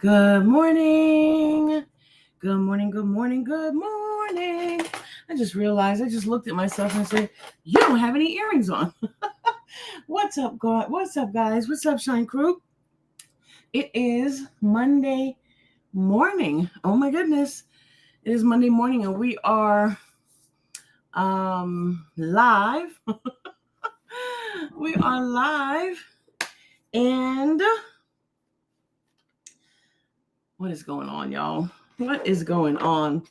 Good morning. Good morning. Good morning. Good morning. I just realized I just looked at myself and said, "You don't have any earrings on." What's up, God? What's up, guys? What's up, Shine Crew? It is Monday morning. Oh my goodness. It is Monday morning and we are live. We are live. And what is going on, y'all? What is going on?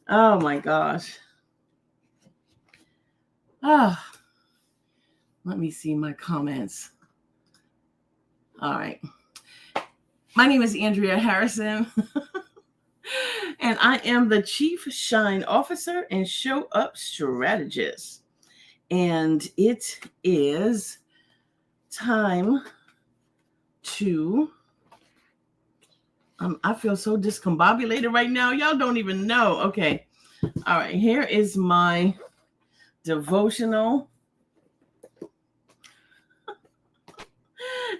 Oh my gosh. Let me see my comments. All right. My name is Andrea Harrison, and I am the Chief Shine Officer and Show Up Strategist. And it is time to I feel so discombobulated right now. Y'all don't even know. Okay. All right. Here is my devotional.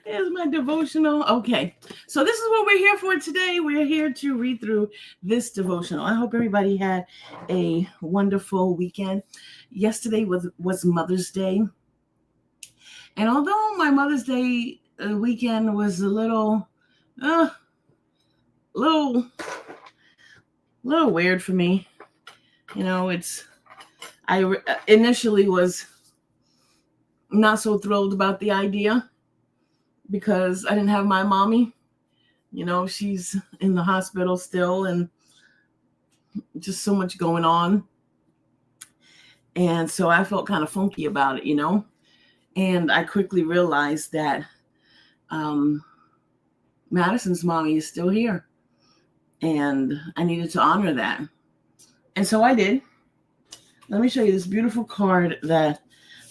Here's my devotional. Okay. So this is what we're here for today. We're here to read through this devotional. I hope everybody had a wonderful weekend. Yesterday was Mother's Day. And although my Mother's Day weekend was a little weird for me. You know, I initially was not so thrilled about the idea because I didn't have my mommy. You know, she's in the hospital still and just so much going on. And so I felt kind of funky about it, you know. And I quickly realized that Madison's mommy is still here. And I needed to honor that. And so I did. Let me show you this beautiful card that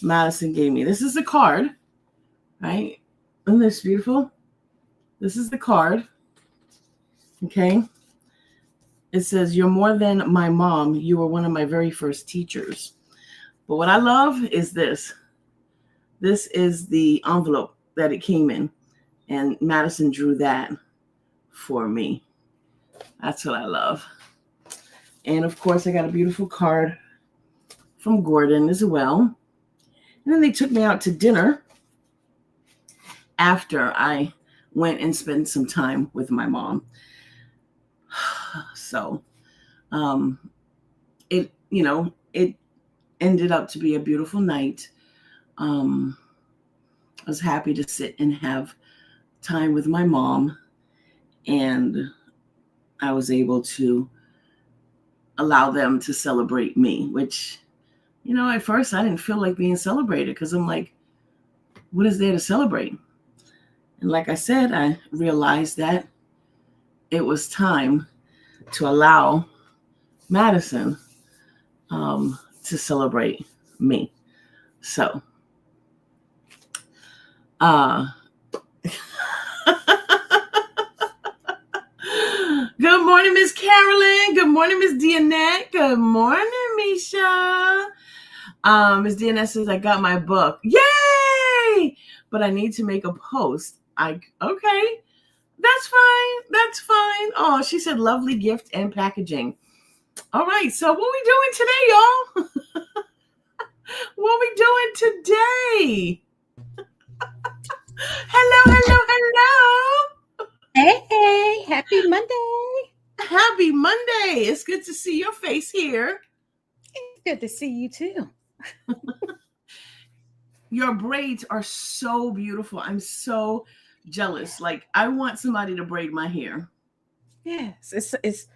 Madison gave me. This is the card, right? Isn't this beautiful? This is the card. Okay. It says, "You're more than my mom. You were one of my very first teachers." But what I love is this. This is the envelope that it came in. And Madison drew that for me. That's what I love. And of course, I got a beautiful card from Gordon as well. And then they took me out to dinner after I went and spent some time with my mom. So it ended up to be a beautiful night. I was happy to sit and have time with my mom, and I was able to allow them to celebrate me, which, you know, at first I didn't feel like being celebrated because I'm like, what is there to celebrate? And like I said, I realized that it was time to allow Madison to celebrate me. So, good morning, Miss Carolyn. Good morning, Miss Dionette. Good morning, Misha. Miss Dionette says, "I got my book." Yay! But I need to make a post. Okay. That's fine. That's fine. Oh, she said lovely gift and packaging. All right. So what we doing today, y'all? What we doing today? Hello. Hey, happy Monday. Happy Monday. It's good to see your face here. It's good to see you too. Your braids are so beautiful. I'm so jealous. Like, I want somebody to braid my hair. Yes, it's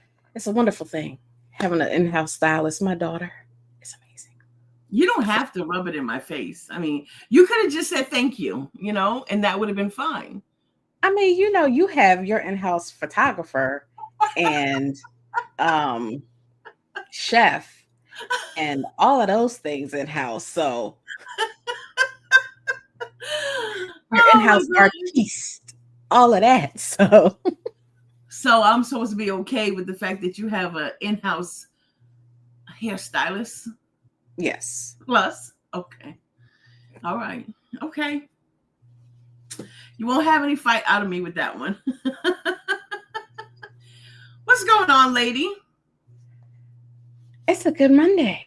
a wonderful thing having an in-house stylist. My daughter is amazing. You don't have to rub it in my face. I mean, you could have just said thank you, you know, and that would have been fine. I mean, you know, you have your in-house photographer and chef and all of those things in-house. So your in-house artiste, all of that. So I'm supposed to be okay with the fact that you have an in-house hairstylist? Yes. Plus, okay. All right. Okay. You won't have any fight out of me with that one. What's going on, lady? It's a good Monday.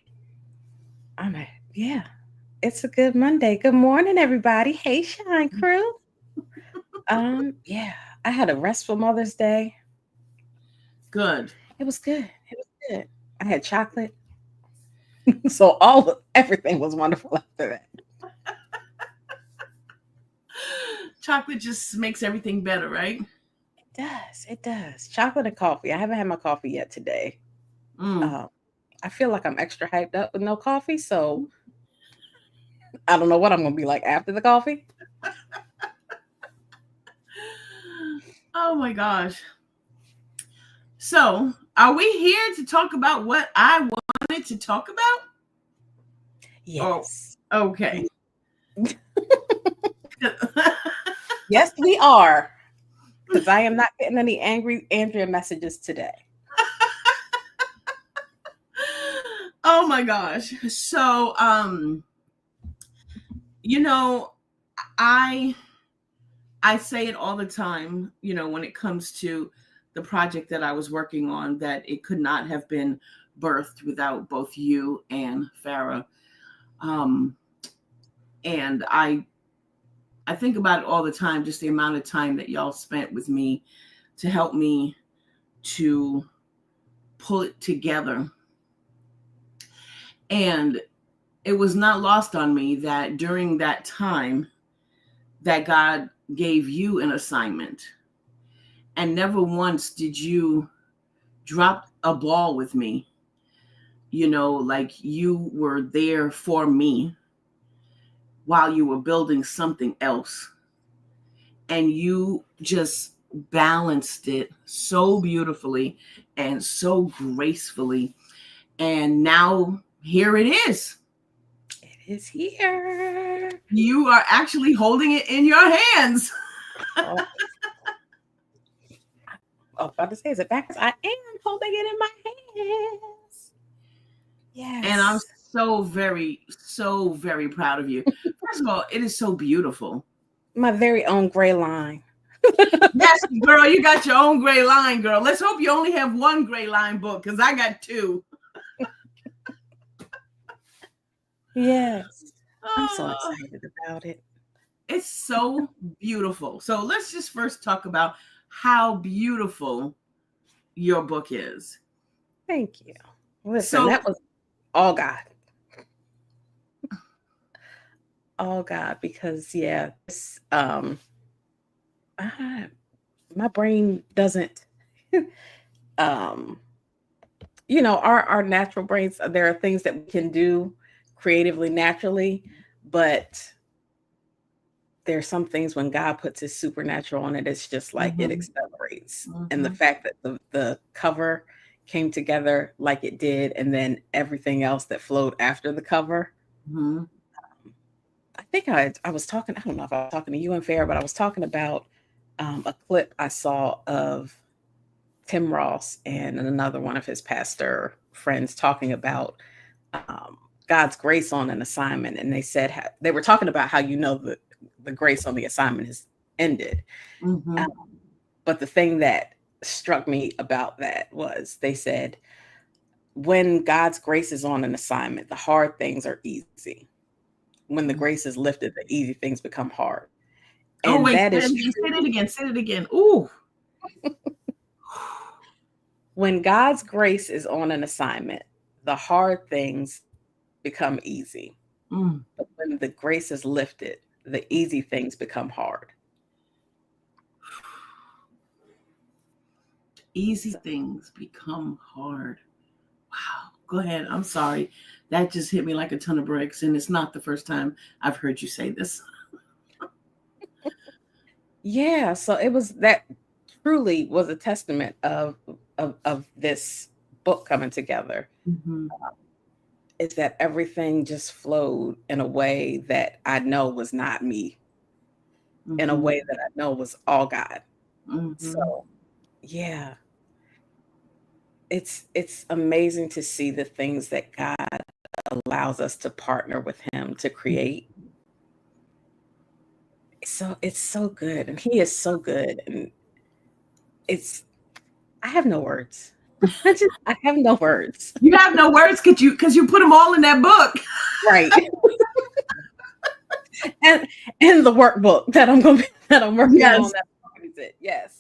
Yeah, it's a good Monday. Good morning, everybody. Hey, Shine Crew. Yeah, I had a restful Mother's Day. Good. It was good. It was good. I had chocolate, so everything was wonderful after that. Chocolate just makes everything better, right? It does. It does. Chocolate and coffee. I haven't had my coffee yet today. Mm. Uh, I feel like I'm extra hyped up with no coffee, so I don't know what I'm gonna be like after the coffee. Oh my gosh. So, are we here to talk about what I wanted to talk about? Yes. Oh, okay. Yes, we are. Because I am not getting any angry Andrea messages today. Oh my gosh. So, you know, I I say it all the time, when it comes to the project that I was working on, that it could not have been birthed without both you and Farah. Um, and I think about it all the time, just the amount of time that y'all spent with me to help me to pull it together. And it was not lost on me that during that time that God gave you an assignment, and never once did you drop a ball with me. Like you were there for me while you were building something else. And you just balanced it so beautifully and so gracefully. And now here it is. It is here. You are actually holding it in your hands. Oh, I was about to say, is it backwards? I am holding it in my hands. And I'm Yes. so very, so very proud of you. First of all, it is so beautiful. My very own gray line. Yes, girl, you got your own gray line, girl. Let's hope you only have one gray line book, because I got two. Yes. I'm so Oh, excited about it. it's so beautiful. So let's just first talk about how beautiful your book is. Thank you. Listen, So, that was all God. All God, because yeah, I, my brain doesn't um our natural brains, there are things that we can do creatively naturally, but there's some things when God puts his supernatural on it, it's just like it mhm, accelerates. And the mhm, fact that the cover came together like it did, and then everything else that flowed after the cover. mhm, I think I was talking, I don't know if I was talking to you and Fair, but I was talking about a clip I saw of Tim Ross and another one of his pastor friends talking about God's grace on an assignment. And they said they were talking about how the grace on the assignment has ended. Um, mhm. but the thing that struck me about that was they said, when God's grace is on an assignment, the hard things are easy. When the grace is lifted, the easy things become hard. Oh, And wait, that say it is again, say it true. again, say it again. Ooh. When God's grace is on an assignment, the hard things become easy. Mm. But when the grace is lifted, the easy things become hard. Easy So things become hard. Wow. Go ahead. I'm sorry. That just hit me like a ton of bricks. And it's not the first time I've heard you say this. yeah, so it was that truly was a testament of this book coming together. Mm-hmm. Is that everything just flowed in a way that I know was not me, in a Mm-hmm. way that I know was all God. Mm-hmm. So yeah, it's amazing to see the things that God allows us to partner with him to create. So it's so good, and he is so good, and it's I have no words. I have no words. You have no words because you put them all in that book. Right. and the workbook that I'm working Yes. on. That is it. Yes.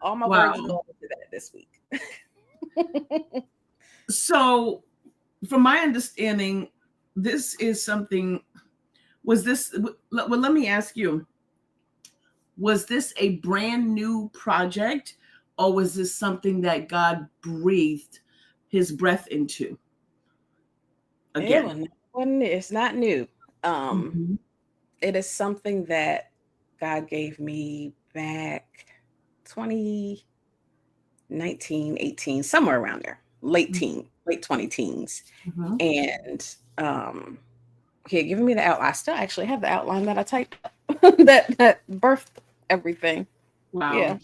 All my Wow. words are going into that this week. So, from my understanding, this is something. Was this? Well, let me ask you. Was this a brand new project, or was this something that God breathed His breath into? Again. It's not new. Mhm. It is something that God gave me back 2019, 18, somewhere around there, late 20 teens. Mhm. And he had given me the outline. I still actually have the outline that I typed up that birthed everything. Wow. Yeah.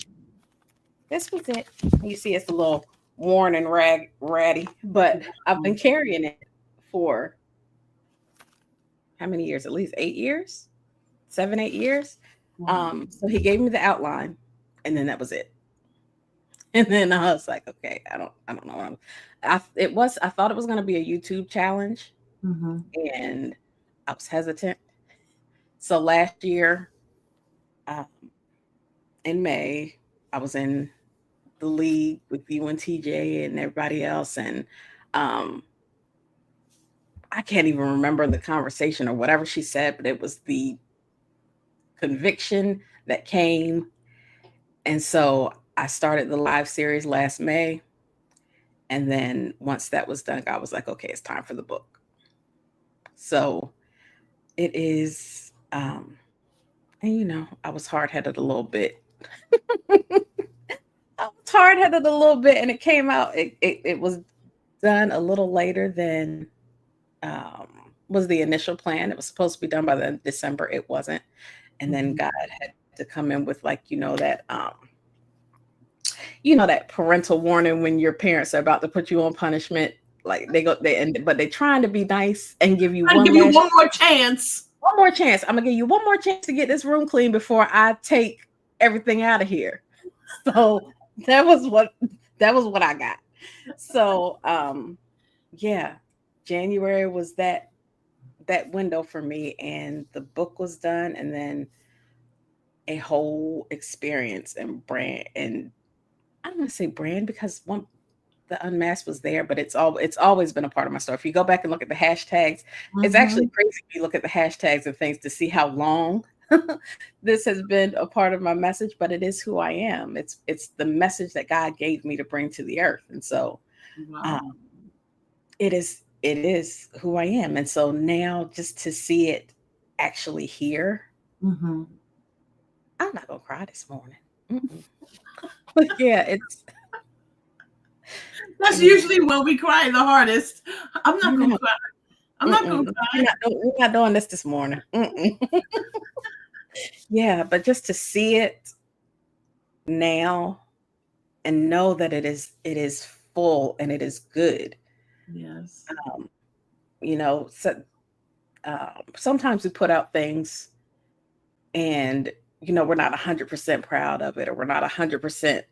This was it. You see, it's a little worn and ratty, but I've been carrying it for how many years? At least 8 years, 7, 8 years. Wow. So he gave me the outline, and then that was it. And then I was like, okay, I don't know. I thought it was going to be a YouTube challenge, Mhm. and I was hesitant. So last year, um, in May, I was in the league with you and TJ and everybody else, and um, I can't even remember the conversation or whatever she said, but it was the conviction that came. And so I started the live series last May. And then once that was done, I was like, okay, it's time for the book. So it is, and I was hard headed a little bit. I was hard headed a little bit, and it came out, it was done a little later than was the initial plan. It was supposed to be done by the December. It wasn't. And then Mhm. God had to come in with like, that parental warning when your parents are about to put you on punishment. Like but they're trying to be nice and give you Trying to one give you last one more chance. one more chance. I'm gonna give you one more chance to get this room clean before I take everything out of here. So that was what I got. So yeah, January was that window for me, and the book was done, and then a whole experience and brand, and I don't want to say brand because the unmasked was there, but it's always been a part of my story. If you go back and look at the hashtags, it's actually Mhm. crazy if you look at the hashtags and things to see how long this has been a part of my message, but it is who I am. It's the message that God gave me to bring to the earth. And so Wow. it is who I am. And so now just to see it actually here, Mhm. I'm not gonna cry this morning. Mm-mm. But yeah, That's you know, usually when we cry the hardest. I'm not you gonna know, cry. I'm not gonna mm-mm. cry. We're not doing this morning. Mm-mm. Yeah, but just to see it now and know that it is full and it is good. Yes. Um, so, sometimes we put out things and we're not 100% proud of it, or we're not 100%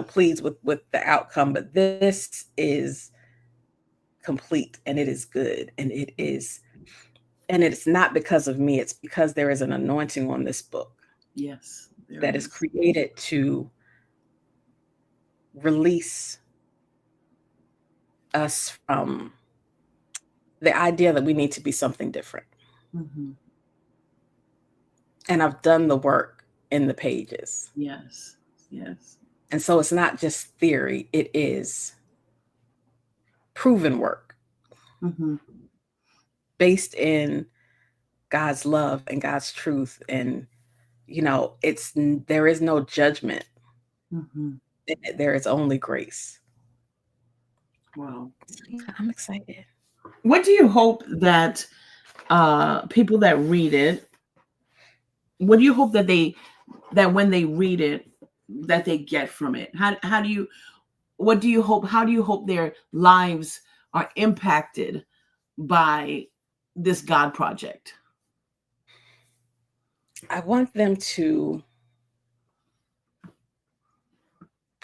pleased with the outcome, but this is complete and it is good, and it's not because of me, it's because there is an anointing on this book Yes. There that is is. created to release us from the idea that we need to be something different. Mhm. And I've done the work in the pages. Yes. Yes. And so it's not just theory, it is proven work Mhm. based in God's love and God's truth. And, there is no judgment, Mhm. there is only grace. Wow. So, yeah, I'm excited. What do you hope that people that read it, what do you hope that when they read it, that they get from it? How do you what do you hope how do you hope their lives are impacted by this God project? I want them to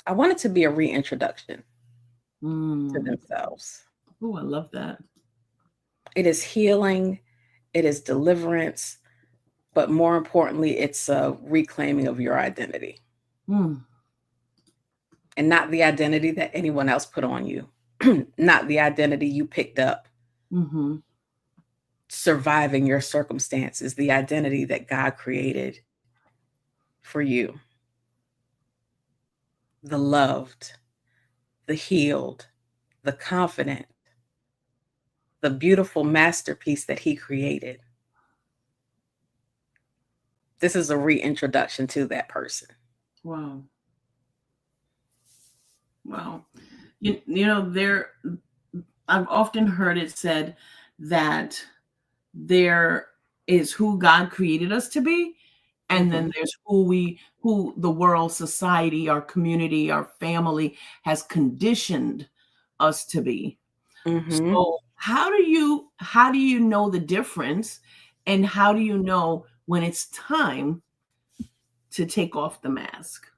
I want it to be a reintroduction to Mm. themselves. Oh, I love that. It is healing, it is deliverance, but more importantly, it's a reclaiming of your identity Mm. and not the identity that anyone else put on you, not the identity you picked up Mm-hmm. surviving your circumstances, the identity that God created for you, the loved, the healed, the confident, the beautiful masterpiece that He created. This is a reintroduction to that person. Wow. Wow. You know, I've often heard it said that there is who God created us to be, and then Mhm. there's who the world, society, our community, our family has conditioned us to be. Mhm. So how do you know the difference, and how do you know when it's time to take off the mask?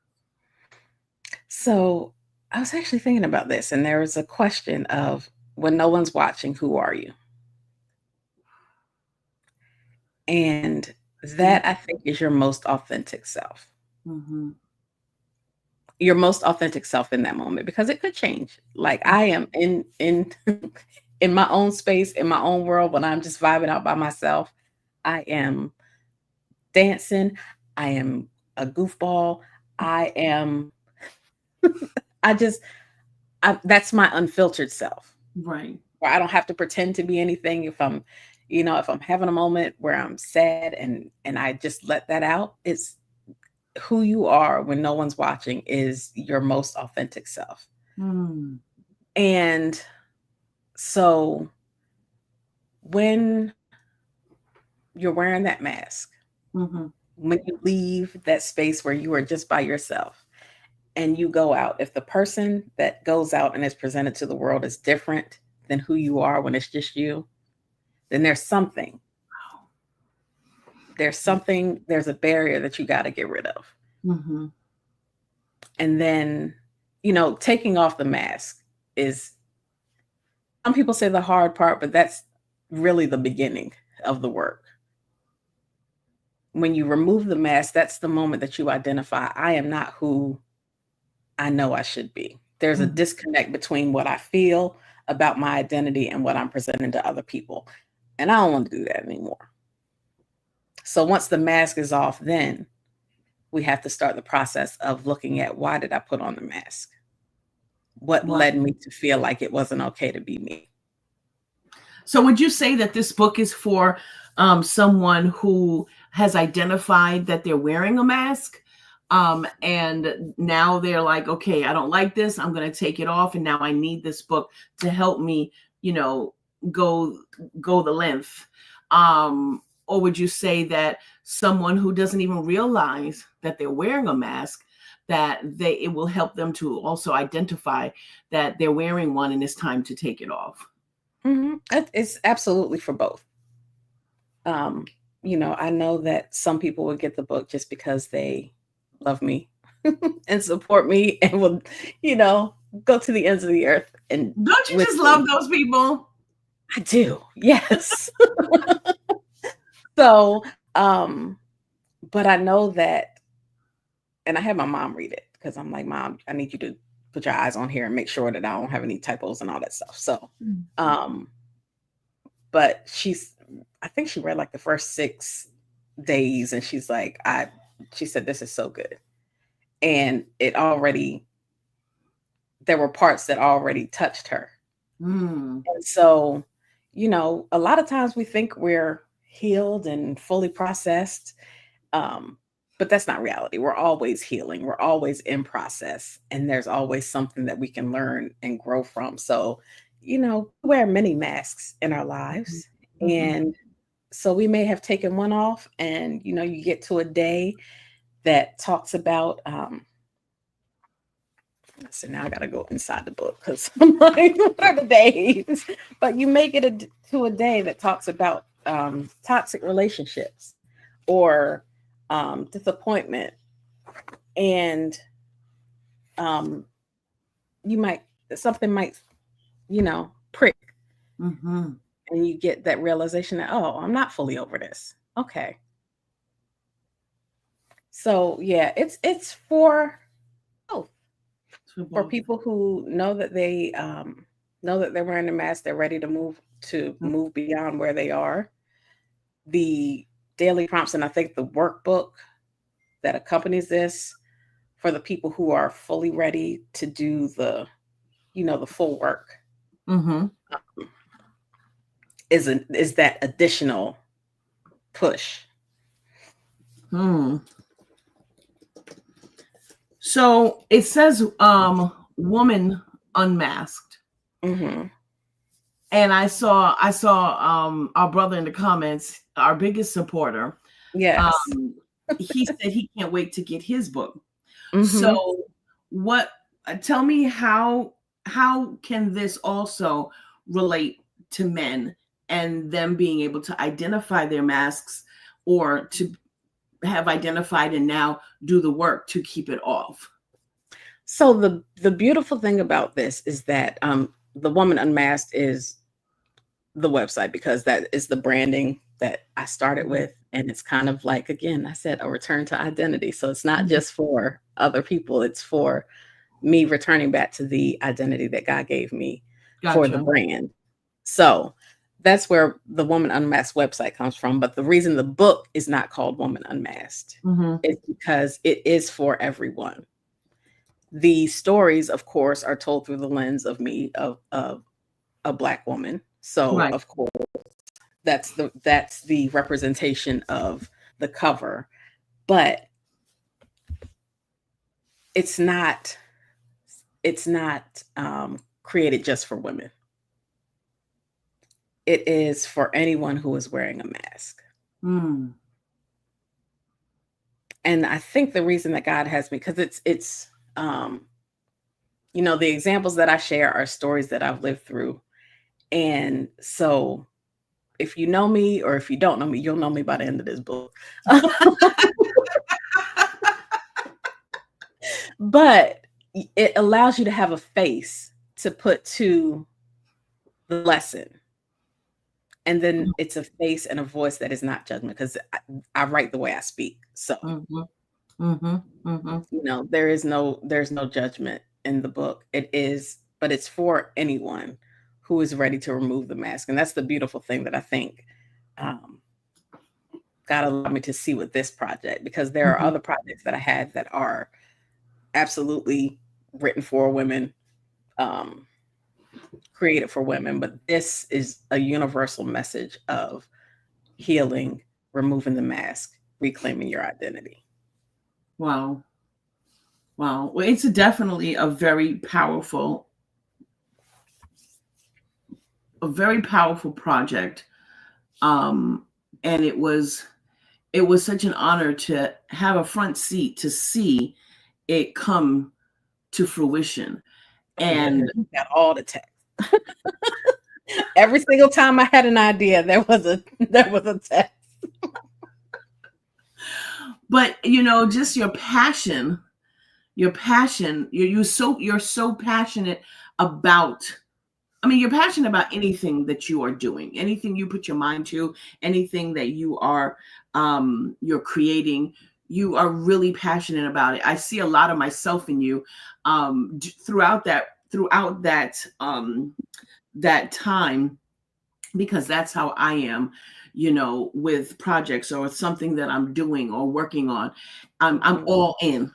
So I was actually thinking about this, and there was a question of when no one's watching, who are you? And See? that I think is your most authentic self. Mm-hmm. Your most authentic self in that moment because it could change. Like I am in in my own space, in my own world when I'm just vibing out by myself. I am dancing, I am a goofball, I am I just that's my unfiltered self. Right. Where I don't have to pretend to be anything if I'm, if I'm having a moment where I'm sad and I just let that out, it's who you are when no one's watching is your most authentic self. Mm. And so when you're wearing that mask, Mm-hmm. when you leave that space where you are just by yourself and you go out, if the person that goes out and is presented to the world is different than who you are when it's just you, then there's a barrier that you got to get rid of. Mm-hmm. And then, taking off the mask is, some people say the hard part, but that's really the beginning of the work. When you remove the mask, that's the moment that you identify, I am not who I know I should be. There's a Mm-hmm. disconnect between what I feel about my identity and what I'm presenting to other people. And I don't want to do that anymore. So once the mask is off, then we have to start the process of looking at, why did I put on the mask? What Wow. led me to feel like it wasn't okay to be me? So would you say that this book is for someone who has identified that they're wearing a mask, and now they're like, okay, I don't like this, I'm going to take it off, and now I need this book to help me, you know, go go the length? Or would you say that someone who doesn't even realize that they're wearing a mask, that it will help them to also identify that they're wearing one and it's time to take it off? It's absolutely for both. Um, I know that some people would get the book just because they love me and support me and will, you know, go to the ends of the earth and Don't you with just me. love those people? I do, yes. So, um, but I know that, and I had my mom read it because I'm like, Mom, I need you to put your eyes on here and make sure that I don't have any typos and all that stuff. So, Mm. um, but I think she read like the first 6 days and she said, this is so good. And there were parts that already touched her. Mm. And so, a lot of times we think we're healed and fully processed. Um, but that's not reality. We're always healing. We're always in process. And there's always something that we can learn and grow from. So, we wear many masks in our Mhm. lives. Mhm. And so we may have taken one off and, you get to a day that talks about, so now I got to go inside the book because I'm like, what are the days? But you make it to a day that talks about toxic relationships or disappointment and you might, something might, prick, Mm-hmm. and you get that realization that, oh, I'm not fully over this. Okay. So yeah, it's for both. For For both. people who know that they're wearing a mask, they're ready to move beyond where they are. The daily prompts, and I think the workbook that accompanies this, for the people who are fully ready to do the full work, Mm-hmm. is that additional push. Hmm. So it says woman unmasked. Hmm. And I saw our brother in the comments, our biggest supporter. Yes. Um he said he can't wait to get his book. So Hmm. what tell me how can this also relate to men and them being able to identify their masks or to have identified and now do the work to keep it off? So the beautiful thing about this is that the Woman Unmasked is the website, because that is the branding that I started Mhm. with. And it's kind of like, again, I said, a return to identity. So it's not Mhm. just for other people, it's for me returning back to the identity that God gave me for the Gotcha. brand. So that's where the Woman Unmasked website comes from. But the reason the book is not called Woman Unmasked Hmm. is because it is for everyone. The stories, of course, are told through the lens of me, of a Black woman. So Right. of course, that's the representation of the cover. But it's not created just for women. It is for anyone who is wearing a mask. Mm. And I think the reason that God has me, because it's the examples that I share are stories that I've lived through. And so if you know me, or if you don't know me, you'll know me by the end of this book. But it allows you to have a face to put to the lesson. And then it's a face and a voice that is not judgment, because I write the way I speak. So, Mm-hmm. Mm-hmm. Mm-hmm. there's no judgment in the book. But it's for anyone who is ready to remove the mask. And that's the beautiful thing that I think um, God allowed me to see with this project, because there are Mm-hmm. other projects that I had that are absolutely written for women, um, created for women, but this is a universal message of healing, removing the mask, reclaiming your identity. Wow. Wow. Well, it's definitely a very powerful project. Um, and it was such an honor to have a front seat to see it come to fruition. Oh yeah, And you got all the text. Every single time I had an idea, there was a text. but just your passion, you're so passionate about, I mean, you're passionate about anything that you are doing, anything you put your mind to, anything that you're creating. You are really passionate about it. I see a lot of myself in you throughout that time, because that's how I am, with projects or something that I'm doing or working on. I'm Mhm. all in.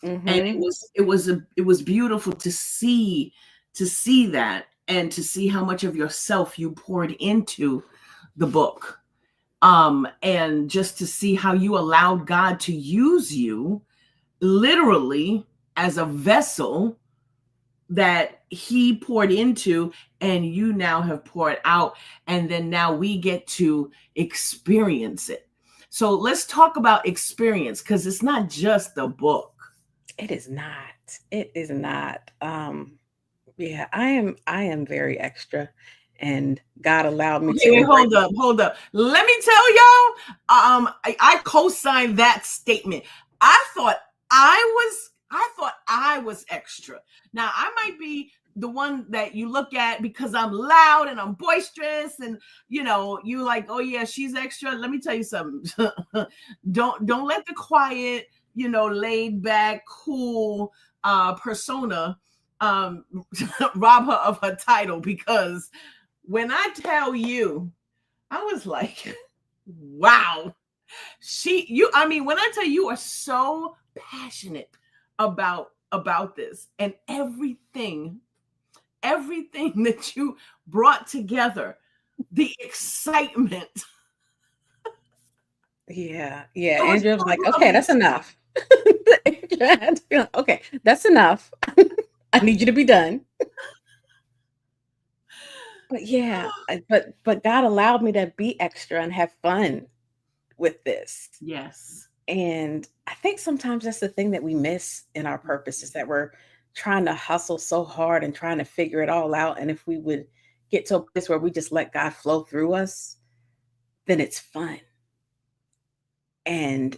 And it Mhm. was it was a it was beautiful to see that, and to see how much of yourself you poured into the book, and just to see how you allowed God to use you literally as a vessel that he poured into, and you now have poured out, and then now we get to experience it. So let's talk about experience, because it's not just the book. It is not. It is not. Yeah, I am very extra, and God allowed me Okay, to wait, embrace. hold up. Let me tell y'all, I co-signed that statement. I thought I was I thought I was extra. Now, I might be the one that you look at because I'm loud and I'm boisterous and you like, oh yeah, she's extra. Let me tell you something. Don't let the quiet, laid back, cool persona rob her of her title, because when I tell you, I was like, wow. I mean, when I tell you are so passionate about this, and everything that you brought together, the excitement. Yeah. It was Andrea was like, so okay, lovely. that's enough. Okay, that's enough. I need you to be done. But yeah, but God allowed me to be extra and have fun with this. Yes. And I think sometimes that's the thing that we miss in our purpose, is that we're trying to hustle so hard and trying to figure it all out. And if we would get to a place where we just let God flow through us, then it's fun. And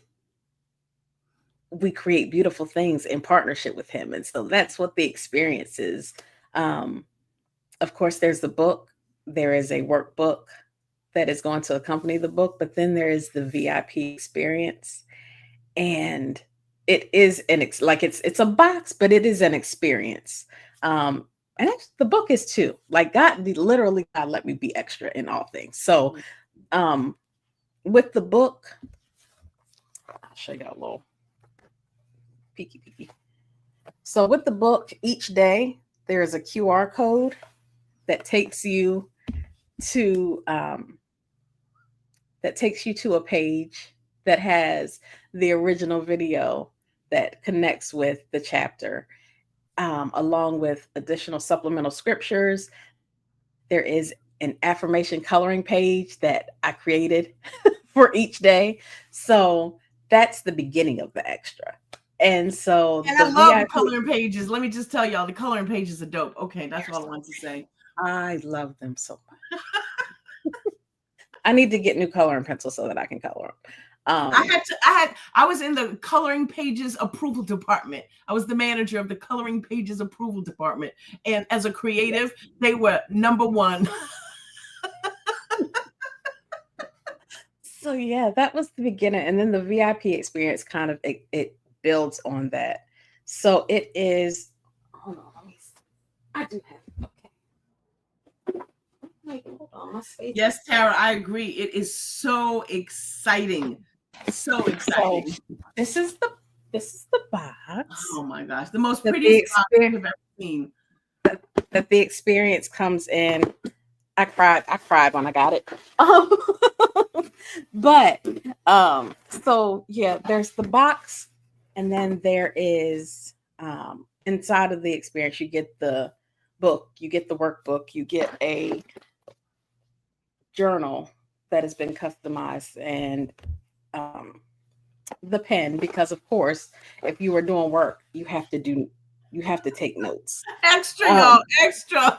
we create beautiful things in partnership with Him. And so that's what the experience is. Um, of course, there's the book, there is a workbook that is going to accompany the book, but then there is the VIP experience. And it is like it's a box, but it is an experience. And the book is too. Like God let me be extra in all things. So with the book, I'll show you a little peeky. So with the book, each day there is a QR code that takes you to a page that has the original video that connects with the chapter, along with additional supplemental scriptures. There is an affirmation coloring page that I created for each day. So that's the beginning of the extra. And so And I the love the VIP, coloring pages. Let me just tell y'all, the coloring pages are dope. Okay, that's all I want to say. I love them so much. I need to get new coloring pencils so that I can color them. I was in the coloring pages approval department. I was the manager of the coloring pages approval department. And as a creative, they were number one. So yeah, that was the beginning. And then the VIP experience kind of, it builds on that. So it is, hold on, let me see. I do have, okay. Wait, hold on, my space. Yes, Tara, I agree. It is so exciting. So exciting. So this is the box. Oh my gosh. The most that prettiest the box I've ever seen. that the experience comes in. I cried when I got it. But so yeah, there's the box, and then there is inside of the experience, you get the book, you get the workbook, you get a journal that has been customized, and the pen, because of course, if you are doing work, you have to take notes. Extra, y'all, extra.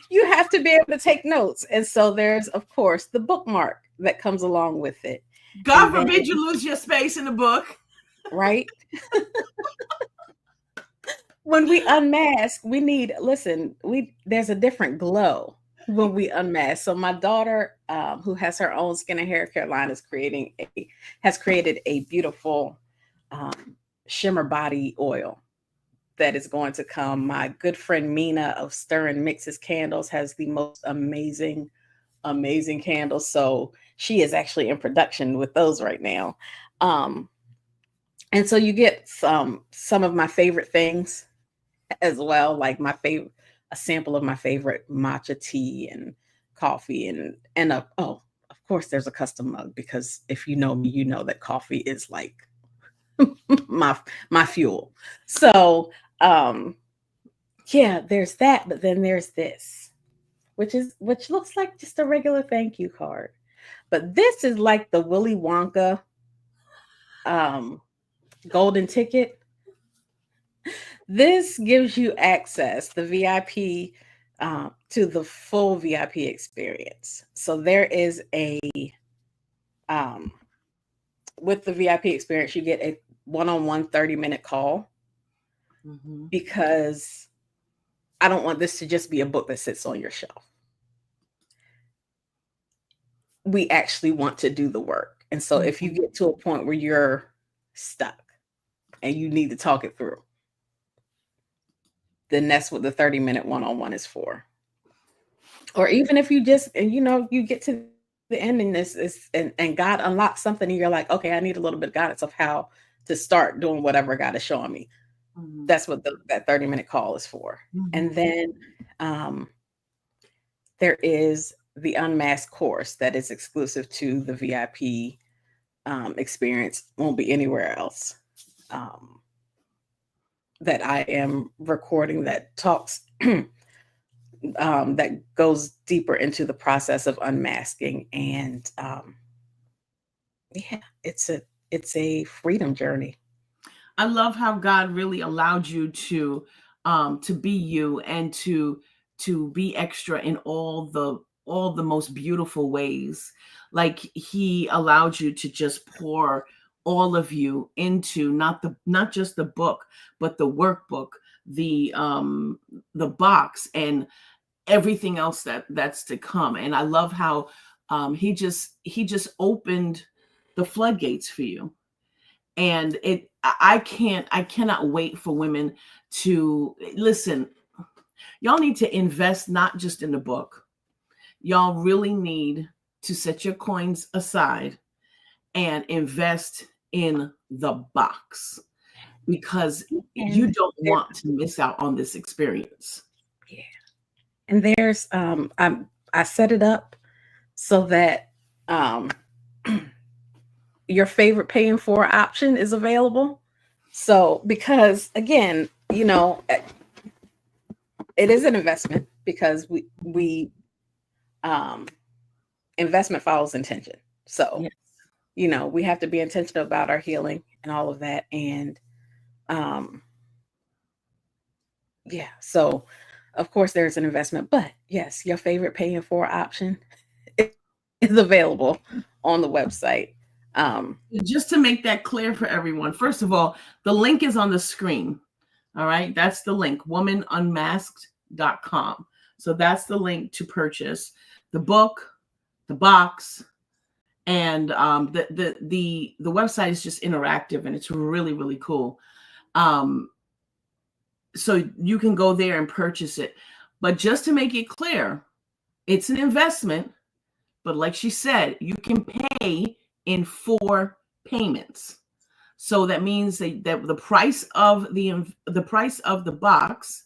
You have to be able to take notes. And so there's, of course, the bookmark that comes along with it. God forbid you lose your space in the book. Right? When we unmask, there's a different glow when we unmask. So my daughter, who has her own skin and hair care line, has created a beautiful shimmer body oil that is going to come. My good friend Mina of Stir and Mixes Candles has the most amazing candles. So she is actually in production with those right now. And so you get some of my favorite things as well, like a sample of my favorite matcha tea and coffee, and of course there's a custom mug, because if you know me, you know that coffee is like my fuel. So yeah, there's that, but then there's this, which looks like just a regular thank you card. But this is like the Willy Wonka golden ticket. This gives you access, the VIP, to the full VIP experience. So there is with the VIP experience, you get one-on-one 30-minute call Mhm. because I don't want this to just be a book that sits on your shelf. We actually want to do the work. And so if you Mhm. get to a point where you're stuck and you need to talk it through, then that's what the 30-minute one-on-one is for. Or even if you just, and you get to the end and this is and God unlocks something and you're like, okay, I need a little bit of guidance of how to start doing whatever God is showing me. Mhm. That's what that 30-minute call is for. And Mhm. then um, there is the unmasked course that is exclusive to the VIP experience. Won't be anywhere else. Um, that I am recording that talks that goes deeper into the process of unmasking, and yeah, it's a freedom journey. I love how God really allowed you to be you and to be extra in all the most beautiful ways. Like he allowed you to just pour all of you into not just the book, but the workbook, the box and everything else that's to come. And I love how he just opened the floodgates for you. And I cannot wait for women to listen. Y'all need to invest not just in the book. Y'all really need to set your coins aside and invest in the box because you And don't there, want to miss out on this experience. yeah, and there's I set it up so that um your favorite paying for option is available. So because again, it is an investment because we um investment follows intention. So Yes. we have to be intentional about our healing and all of that. And um, yeah, so of course there's an investment, but yes, your favorite paying for option is available on the website. Um, Just to make that clear for everyone, first of all, the link is on the screen. All right, that's the link, womanunmasked.com. So that's the link to purchase the book, the box, and the website is just interactive and it's really really cool. Um, so you can go there and purchase it. But just to make it clear, it's an investment. But like she said, you can pay in 4 payments. So that means that the price of the price of the box,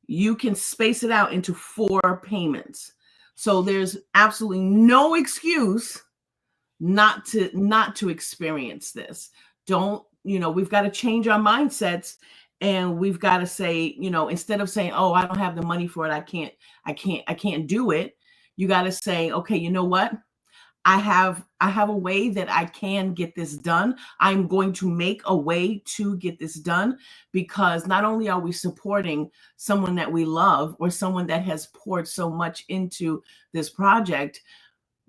you can space it out into 4 payments. So there's absolutely no excuse not to experience this. Don't, we've got to change our mindsets and we've got to say, instead of saying, "Oh, I don't have the money for it. I can't do it." You got to say, "Okay, you know what? I have a way that I can get this done. I'm going to make a way to get this done because not only are we supporting someone that we love or someone that has poured so much into this project,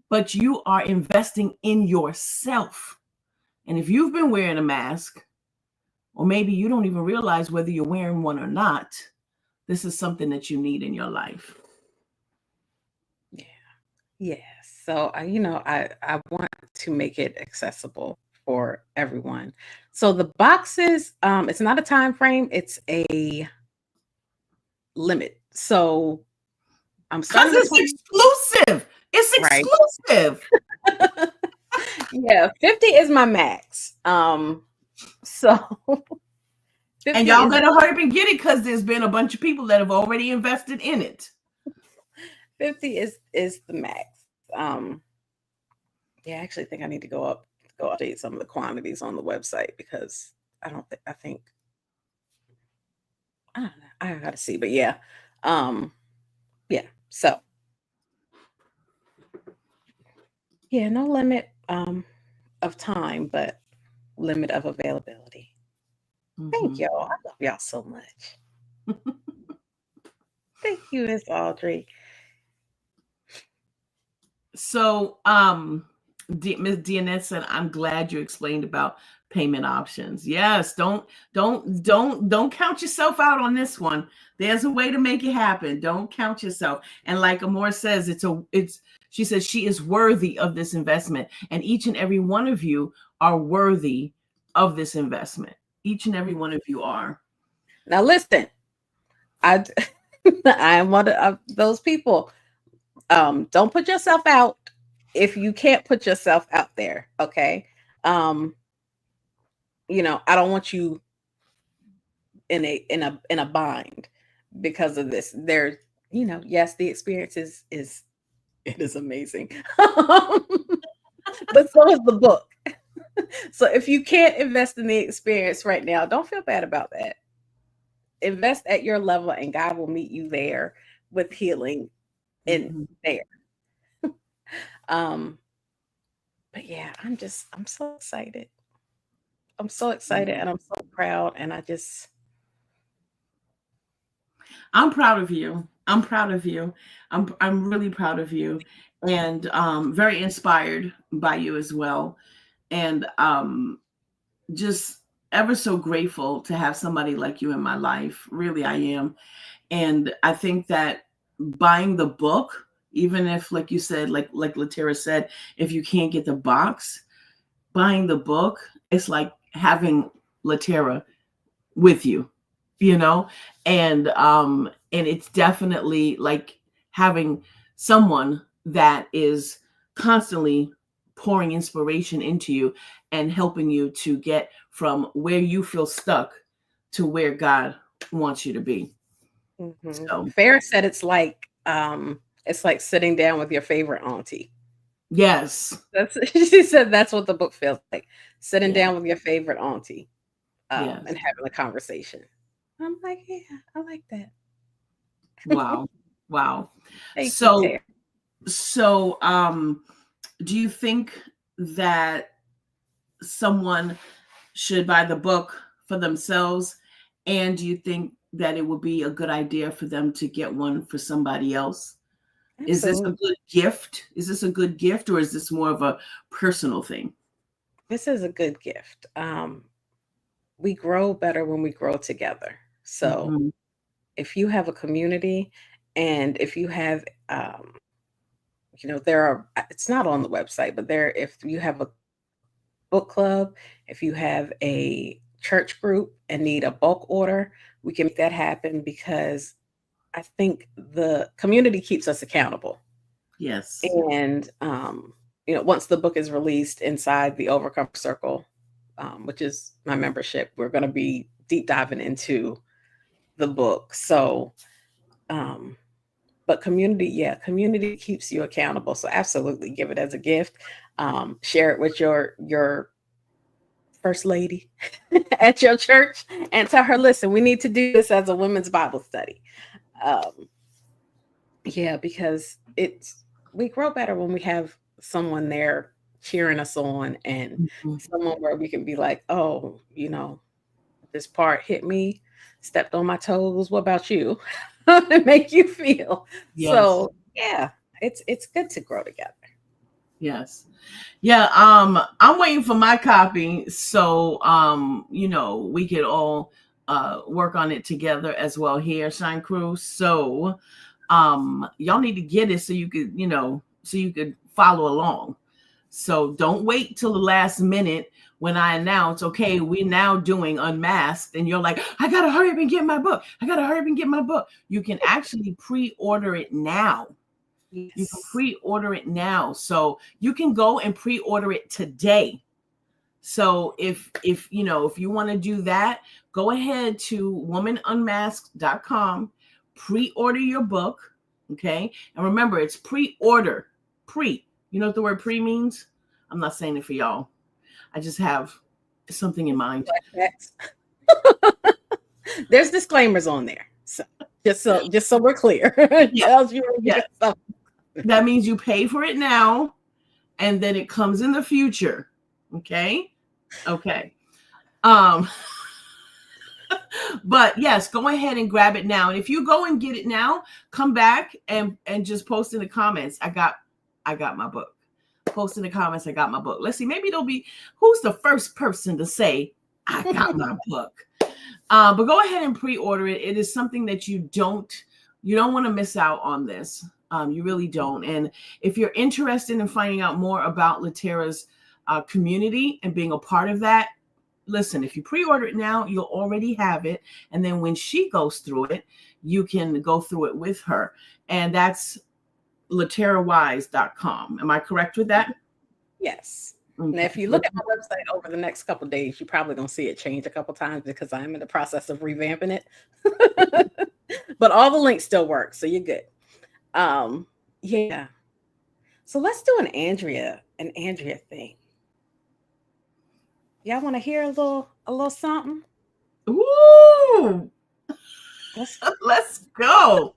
but you are investing in yourself." And if you've been wearing a mask, or maybe you don't even realize whether you're wearing one or not, this is something that you need in your life. yeah, yeah. So I want to make it accessible for everyone. So the boxes, it's not a time frame; it's a limit. So I'm Because starting with it's 20, exclusive. It's right? exclusive. Yeah, 50 is my max. So And 50 y'all is better hurry up and get it because there's been a bunch of people that have already invested in it. 50 is the max. Yeah, I actually think I need to go update some of the quantities on the website because I don't think I think I don't know. I gotta see, but yeah. Um, yeah. So yeah, no limit of time, but limit of availability. Thank Mhm. y'all. I love y'all so much. Thank you, Miss Audrey. So, Miss DNS said, "I'm glad you explained about payment options." Yes, don't count yourself out on this one. There's a way to make it happen. Don't count yourself. And like Amore says, it's she says she is worthy of this investment, and each and every one of you are worthy of this investment. Each and every one of you are. Now listen, I I am one of those people. Don't put yourself out if you can't put yourself out there. Okay. Um, I don't want you in a bind because of this. There, yes, the experience is it is amazing. But so is the book. So if you can't invest in the experience right now, don't feel bad about that. Invest at your level and God will meet you there with healing in Mhm. there. Um, but yeah, I'm so excited. I'm so excited and I'm so proud. And I'm proud of you. I'm proud of you. I'm really proud of you, and very inspired by you as well. And just ever so grateful to have somebody like you in my life. Really, I am. And I think that buying the book, even if, like you said, like Latera said, if you can't get the box, buying the book, it's like having Latera with you, you know. And it's definitely like having someone that is constantly pouring inspiration into you and helping you to get from where you feel stuck to where God wants you to be. So Farrah said it's like sitting down with your favorite auntie. yes. She said that's what the book feels like. Sitting Yeah. down with your favorite auntie, Yes. and having a conversation. I'm like, yeah, I like that. Wow. Wow. Thank you, So Tara. do you think that someone should buy the book for themselves? And do you think that it would be a good idea for them to get one for somebody else? Is this a Absolutely. good gift? Is this a good gift, or is this more of a personal thing? This is a good gift. We grow better when we grow together. So Mhm. if you have a community and if you have, there are, it's not on the website, but if you have a book club, if you have a church group and need a bulk order, we can make that happen because I think the community keeps us accountable. Yes. And, once the book is released inside the Overcomer Circle, which is my membership, we're going to be deep diving into the book. So, um, but community, yeah, community keeps you accountable. So absolutely give it as a gift. Share it with your first lady at your church and tell her, listen, we need to do this as a women's Bible study. Um, yeah, because we grow better when we have someone there cheering us on and Mhm. someone where we can be like, oh, this part hit me, stepped on my toes. What about you? It make you feel. Yes. So yeah, it's good to grow together. Yes. Yeah, I'm waiting for my copy so we could all work on it together as well here, Shine Crew. So y'all need to get it so you could follow along. So don't wait till the last minute when I announce, okay, we're now doing Unmasked, and you're like, I gotta hurry up and get my book. I gotta hurry up and get my book. You can actually pre-order it now. You can Yes. pre-order it now. So you can go and pre-order it today. So if you want to do that, go ahead to womanunmasked.com, pre-order your book, okay? And remember, it's pre-order. Pre. You know what the word pre means? I'm not saying it for y'all. I just have something in mind. Flashbacks. There's disclaimers on there. So just so we're clear. It Yeah. tells you where you Yeah. get stuff. That means you pay for it now and then it comes in the future. Okay? Okay. Um But yes, go ahead and grab it now. And if you go and get it now, come back and just post in the comments. I got my book. post in the comments, I got my book. Let's see, maybe it'll be who's the first person to say, I got my book. But go ahead and pre-order it. It is something that you don't want to miss out on this. You really don't. And if you're interested in finding out more about Latera's community and being a part of that, listen, if you pre-order it now, you'll already have it. And then when she goes through it, you can go through it with her. And that's laterawise.com. Am I correct with that? Yes. Okay. Now, if you look at my website over the next couple of days, you're probably going to see it change a couple of times because I'm in the process of revamping it. But all the links still work, so you're good. Yeah. So let's do an Andrea thing. Y'all want to hear a little something? Ooh. Let's go.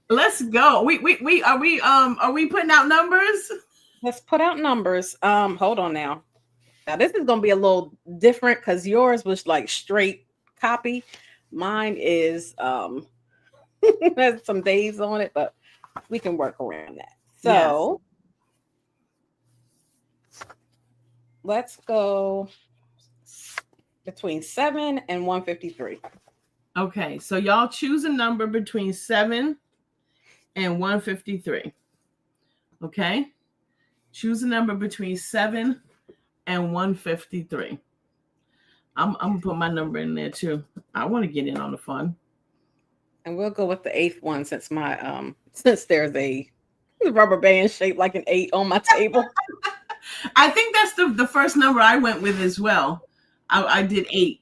Let's go. We are we putting out numbers? Let's put out numbers. Hold on now. Now this is gonna be a little different because yours was like straight copy. Mine is has some days on it, but we can work around that. So let's go between 7 and 153. Okay, so y'all choose a number between 7 and 153. Okay, choose a number between 7 and 153. I'm gonna put my number in there too. I want to get in on the fun. And we'll go with the 8th one since my since there's a rubber band shaped like an 8 on my table. I think that's the first number I went with as well. I did 8.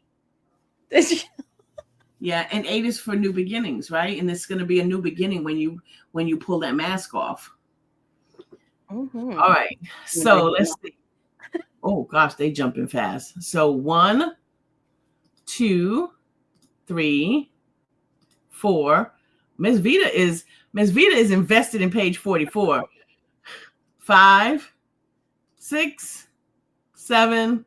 Yeah, and 8 is for new beginnings, right? And it's going to be a new beginning when you pull that mask off. Mm-hmm. All right, so let's see. Oh gosh, they jumping fast. So 1, 2, 3, 4. Miss Vita is invested in page 44. 5, 6, 7,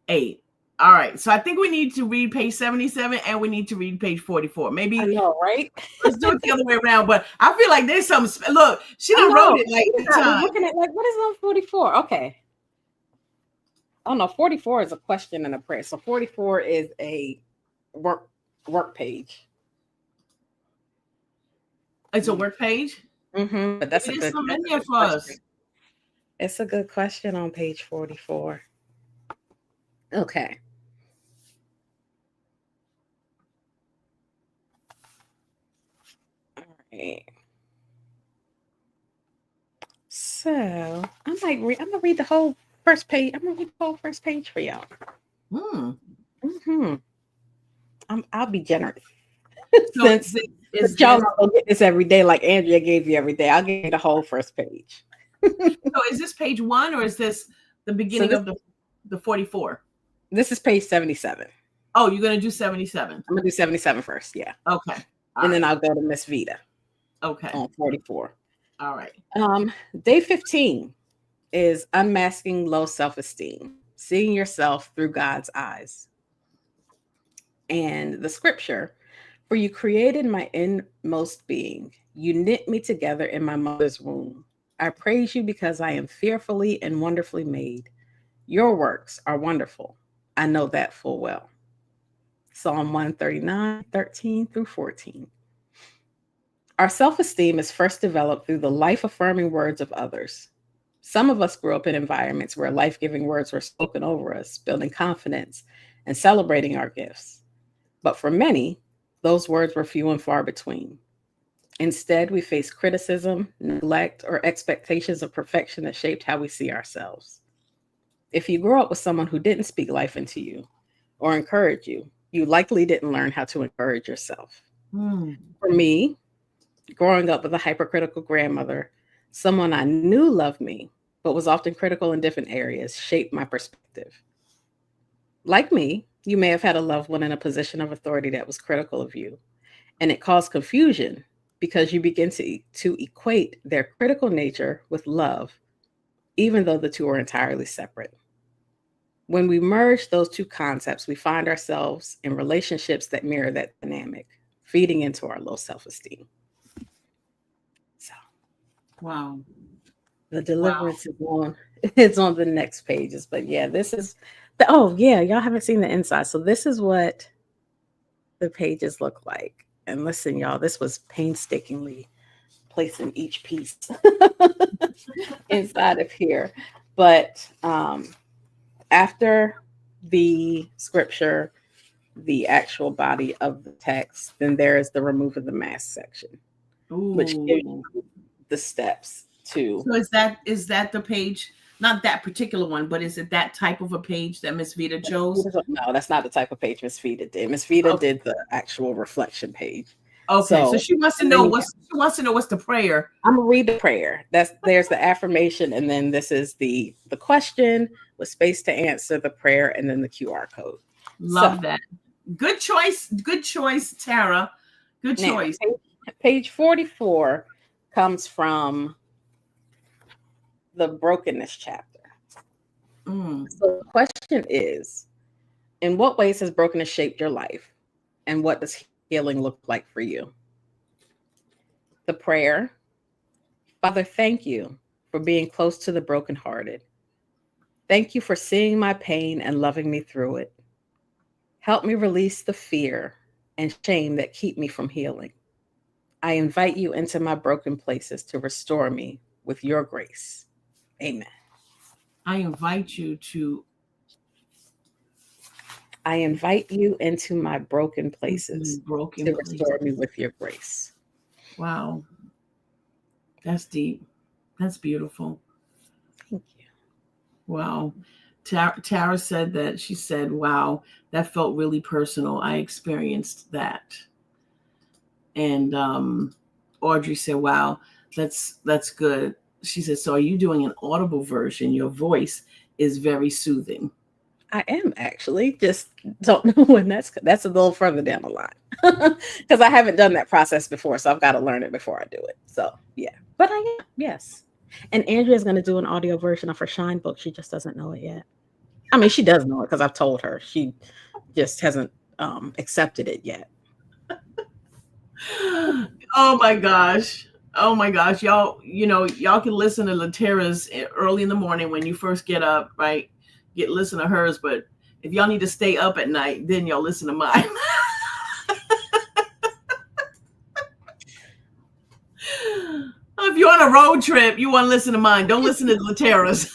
8. All right. So I think we need to read page 77 and we need to read page 44. Maybe I know, right? Let's do it the other way around. But I feel like there's some. Look, she done wrote it like the time. I'm looking at like what is on 44? Okay. Oh no, 44 is a question and a prayer. So 44 is a work page. It's a work page. Mm-hmm. But that's a good question. It's a good question on page 44. Okay. All right. So I'm gonna read the whole first page. I'm gonna read the whole first page for y'all. Mm-hmm. I'll be generous. So since y'all not gonna get this every day like Andrea gave you every day, I'll give you the whole first page. So is this page 1 or is this the beginning of the 44? This is page 77. Oh, you're gonna do 77. I'm gonna do 77 first, yeah. Okay. And then I'll go to Miss Vita. Okay. On 44. All right. Day 15 is unmasking low self-esteem, seeing yourself through God's eyes. And the scripture, for you created my inmost being. You knit me together in my mother's womb. I praise you because I am fearfully and wonderfully made. Your works are wonderful. I know that full well. Psalm 139, 13 through 14. Our self-esteem is first developed through the life-affirming words of others. Some of us grew up in environments where life-giving words were spoken over us, building confidence and celebrating our gifts. But for many, those words were few and far between. Instead, we face criticism, neglect, or expectations of perfection that shaped how we see ourselves. If you grew up with someone who didn't speak life into you or encourage you, you likely didn't learn how to encourage yourself. For me, growing up with a hypercritical grandmother, someone I knew loved me, but was often critical in different areas, shaped my perspective. Like me, you may have had a loved one in a position of authority that was critical of you, and it caused confusion because you begin to equate their critical nature with love, even though the two are entirely separate. When we merge those two concepts, we find ourselves in relationships that mirror that dynamic, feeding into our low self-esteem. So, wow. The Wow. deliverance is on it's on the next pages. But yeah, this is the oh yeah, y'all haven't seen the inside. So this is what the pages look like. And listen, y'all, this was painstakingly placing each piece inside of here. But after the scripture, the actual body of the text, then there is the remove of the mask section, which gives Ooh. you the steps to. So is that the page? Not that particular one, but is it that type of a page that Miss Vita chose? No, that's not the type of page Miss Vita did. Miss Vita Okay. did the actual reflection page. Okay. So So, she wants to and then know you what's the prayer. I'm gonna read the prayer. There's the affirmation, and then this is the question with space to answer the prayer, and then the QR code. So Love that. Good choice. Good choice, Tara. Good now choice. page 44 comes from the brokenness chapter. Mm. So the question is, in what ways has brokenness shaped your life? And what does healing look like for you? The prayer, Father, thank you for being close to the brokenhearted. Thank you for seeing my pain and loving me through it. Help me release the fear and shame that keep me from healing. I invite you into my broken places to restore me with your grace. Amen. I invite you to I invite you into my broken places broken to place. restore me with your grace. Wow. That's deep. That's beautiful. Thank you. Wow. Tara said that she said, wow, that felt really personal. I experienced that. And Audrey said, wow, that's good. She said, so are you doing an audible version? Your voice is very soothing. I am actually just don't know when that's a little further down the line because I haven't done that process before, so I've got to learn it before I do it. So yeah, but I am, yes. And Andrea's going to do an audio version of her Shine book. She just doesn't know it yet. I mean, she does know it because I've told her. She just hasn't accepted it yet. Oh my gosh. Oh my gosh. Y'all, y'all can listen to Latera's early in the morning when you first get up, right? Listen to hers, but if y'all need to stay up at night, then y'all listen to mine. If you're on a road trip, you want to listen to mine. Don't listen to Latera's.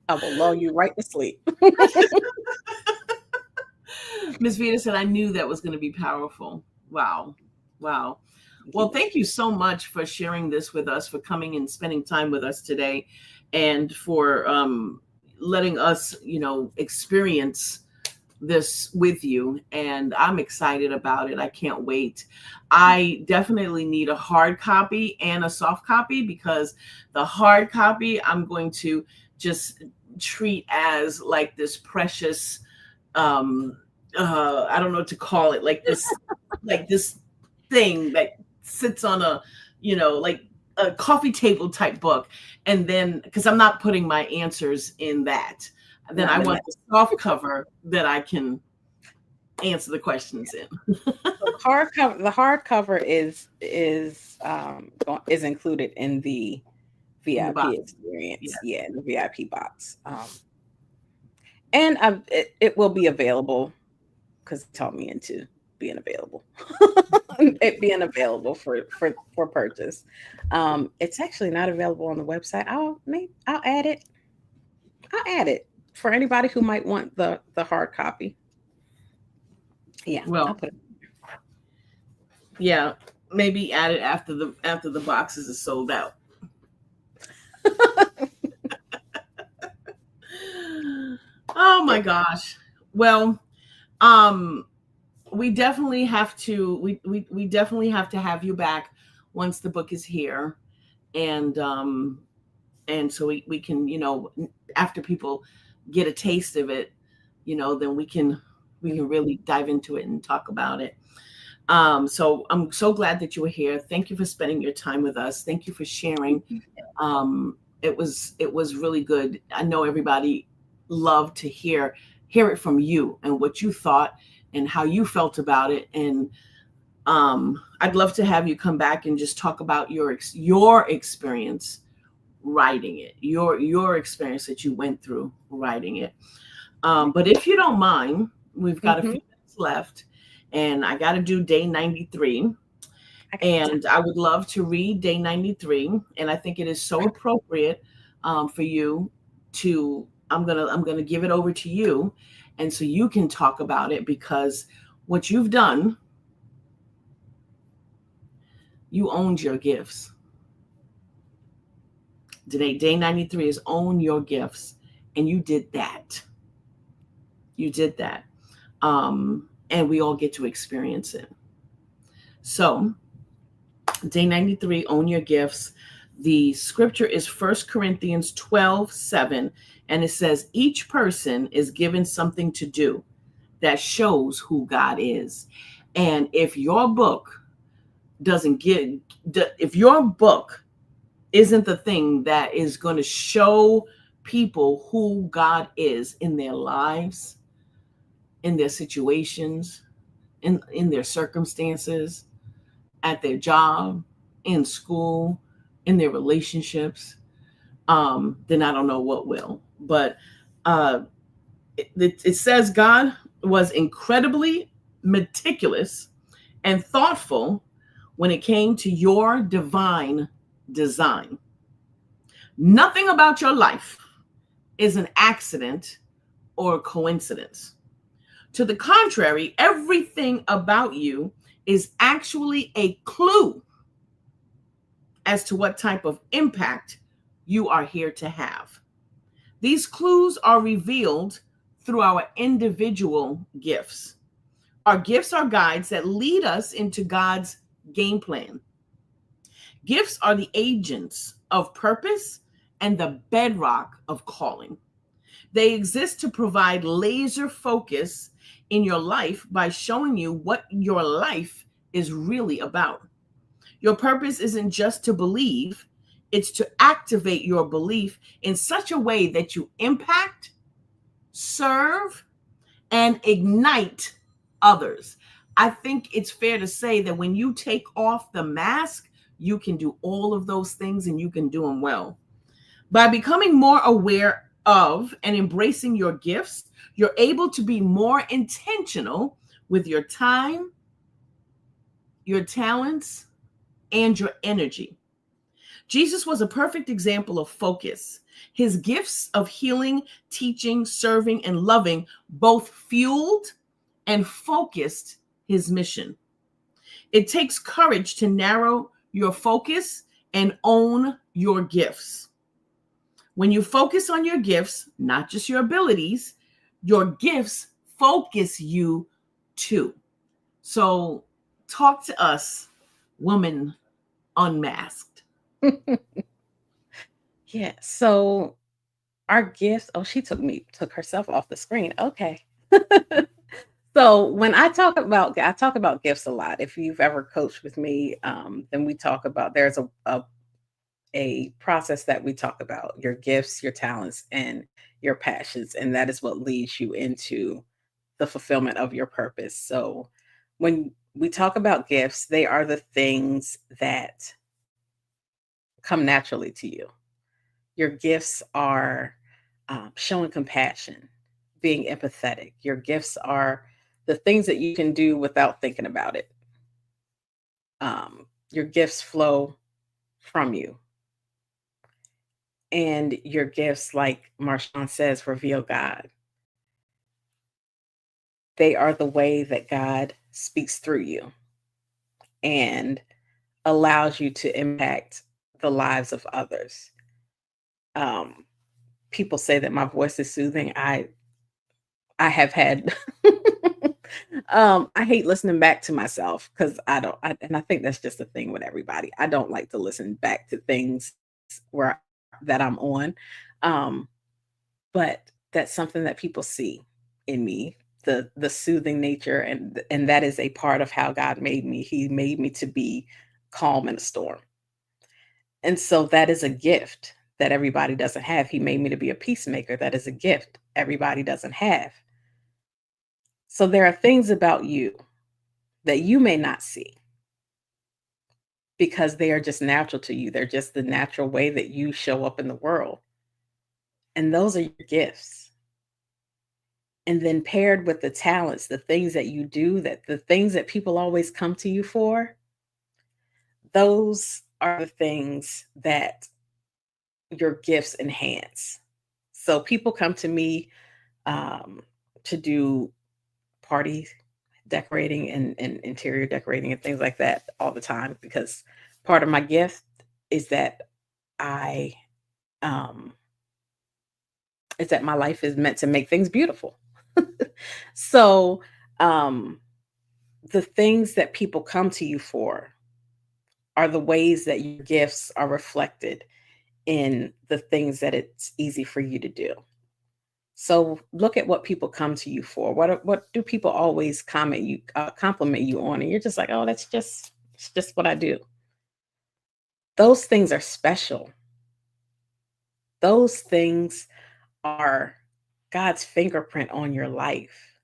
I will lull you right to sleep. Miss Vita said, I knew that was going to be powerful. Wow. Wow. Well, thank you so much for sharing this with us, for coming and spending time with us today, and for letting us, experience this with you. And I'm excited about it. I can't wait. I definitely need a hard copy and a soft copy, because the hard copy I'm going to just treat as like this precious I don't know what to call it, like this thing that sits on a, like a coffee table type book. And then, because I'm not putting my answers in that, then I want the soft cover that I can answer the questions in. The hardcover is included in the VIP experience. Yeah, in the VIP box. And it will be available because it taught me into being available. It being available for purchase. It's actually not available on the website. I'll add it. I'll add it for anybody who might want the hard copy. Yeah, Well, I'll put it. Yeah, maybe add it after the boxes are sold out. Oh my gosh. Well, we definitely have to we definitely have to have you back once the book is here. And so we can, after people get a taste of it, then we can really dive into it and talk about it. So I'm so glad that you were here. Thank you for spending your time with us. Thank you for sharing. It was really good. I know everybody loved to hear it from you and what you thought and how you felt about it. And I'd love to have you come back and just talk about your experience writing it, your experience that you went through writing it. But if you don't mind, we've got a Mm-hmm. few minutes left, and I got to do day 93. I got time. And I would love to read day 93. And I think it is so appropriate for you to. I'm gonna give it over to you, and so you can talk about it because what you've done, you owned your gifts. Today, day 93 is own your gifts, and you did that. You did that, and we all get to experience it. So day 93, own your gifts. The scripture is 1 Corinthians 12:7, and it says, each person is given something to do that shows who God is. And if your book doesn't get, if your book isn't the thing that is going to show people who God is in their lives, in their situations, in their circumstances, at their job, in school, in their relationships, then I don't know what will. But uh, it says God was incredibly meticulous and thoughtful when it came to your divine design. Nothing about your life is an accident or a coincidence. To the contrary, everything about you is actually a clue as to what type of impact you are here to have. These clues are revealed through our individual gifts. Our gifts are guides that lead us into God's game plan. Gifts are the agents of purpose and the bedrock of calling. They exist to provide laser focus in your life by showing you what your life is really about. Your purpose isn't just to believe, it's to activate your belief in such a way that you impact, serve, and ignite others. I think it's fair to say that when you take off the mask, you can do all of those things and you can do them well. By becoming more aware of and embracing your gifts, you're able to be more intentional with your time, your talents, and your energy. Jesus was a perfect example of focus. His gifts of healing, teaching, serving, and loving both fueled and focused his mission. It takes courage to narrow your focus and own your gifts. When you focus on your gifts, not just your abilities, your gifts focus you too. So, talk to us, woman unmasked. Yeah. So our gifts. Oh, she took herself off the screen. Okay. So when I talk about gifts a lot. If you've ever coached with me, then we talk about there's a process that we talk about your gifts, your talents, and your passions, and that is what leads you into the fulfillment of your purpose. So when we talk about gifts, they are the things that come naturally to you. Your gifts are showing compassion, being empathetic. Your gifts are the things that you can do without thinking about it. Your gifts flow from you. And your gifts, like Marshawn says, reveal God. They are the way that God speaks through you and allows you to impact the lives of others. Um, People say that my voice is soothing. I have had I hate listening back to myself because and I think that's just a thing with everybody. I don't like to listen back to things where that I'm on. Um, but that's something that people see in me, the soothing nature, and that is a part of how God made me. He made me to be calm in a storm. And so that is a gift that everybody doesn't have. He made me to be a peacemaker. That is a gift everybody doesn't have. So there are things about you that you may not see. because they are just natural to you. They're just the natural way that you show up in the world. And those are your gifts. And then paired with the talents, the things that you do, that the things that people always come to you for, those are the things that your gifts enhance. So people come to me um, to do party decorating and interior decorating and things like that all the time, because part of my gift is that I um, is that my life is meant to make things beautiful. So um, the things that people come to you for are the ways that your gifts are reflected in the things that it's easy for you to do. So look at what people come to you for. What do people always compliment you on, and you're just like, oh, it's just what I do. Those things are special. Those things are God's fingerprint on your life.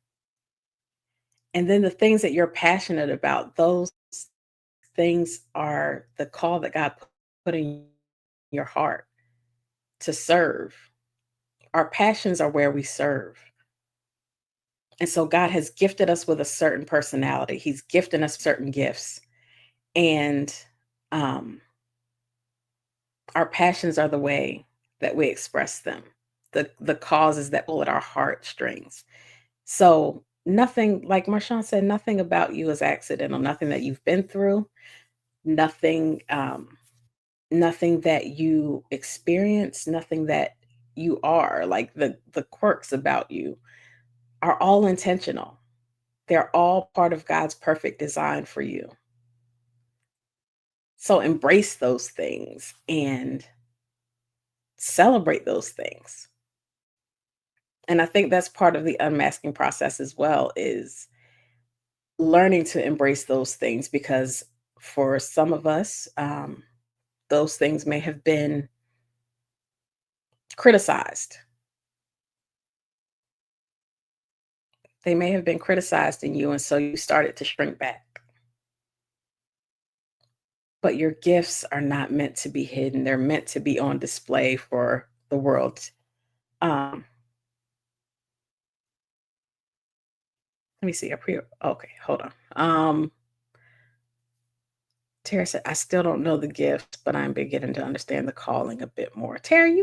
And then the things that you're passionate about, those things are the call that God put in your heart to serve. Our passions are where we serve. And so God has gifted us with a certain personality. He's gifted us certain gifts. And um, our passions are the way that we express them, the causes that pull at our heartstrings. So nothing, like Marshawn said, nothing about you is accidental. Nothing that you've been through, nothing, nothing that you experience, nothing that you are, like the quirks about you are all intentional. They're all part of God's perfect design for you. So embrace those things and celebrate those things. And I think that's part of the unmasking process as well, is learning to embrace those things, because for some of us, those things may have been criticized. They may have been criticized in you, and so you started to shrink back. But your gifts are not meant to be hidden. They're meant to be on display for the world. Um, Let me see. Okay, hold on. Tara said, I still don't know the gifts, but I'm beginning to understand the calling a bit more. Tara,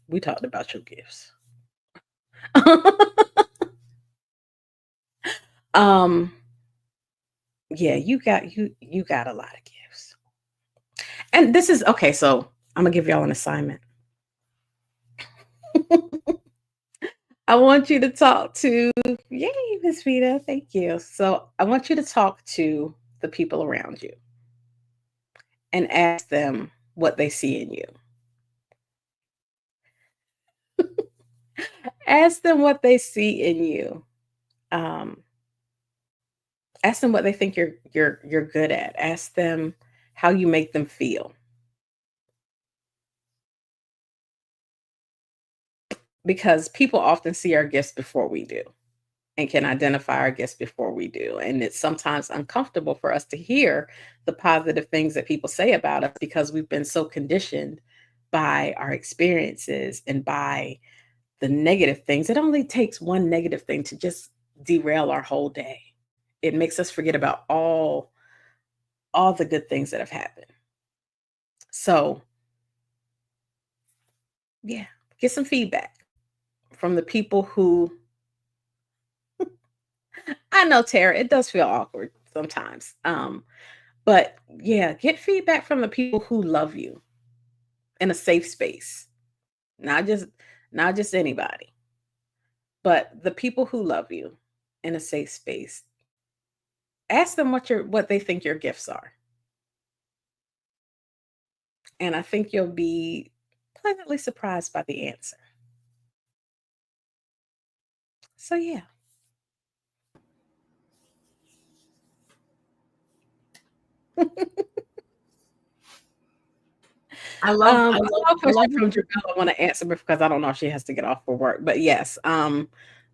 we talked about your gifts. um, yeah, you got a lot of gifts. And this is okay, so I'm gonna give y'all an assignment. I want you to talk to, yay, Miss Vita, thank you. So I want you to talk to the people around you and ask them what they see in you. Ask them what they see in you. Um, Ask them what they think you're good at. Ask them how you make them feel. Because people often see our gifts before we do, and can identify our gifts before we do. And it's sometimes uncomfortable for us to hear the positive things that people say about us, because we've been so conditioned by our experiences and by the negative things. It only takes one negative thing to just derail our whole day. It makes us forget about all the good things that have happened. So, yeah, get some feedback from the people who, I know, Tara, it does feel awkward sometimes. But yeah, get feedback from the people who love you in a safe space. Not just not just anybody, but the people who love you in a safe space. Ask them what they think your gifts are. And I think you'll be pleasantly surprised by the answer. So yeah. I I love, saw a I love question from Jamila. I want to answer because I don't know if she has to get off for work. But yes,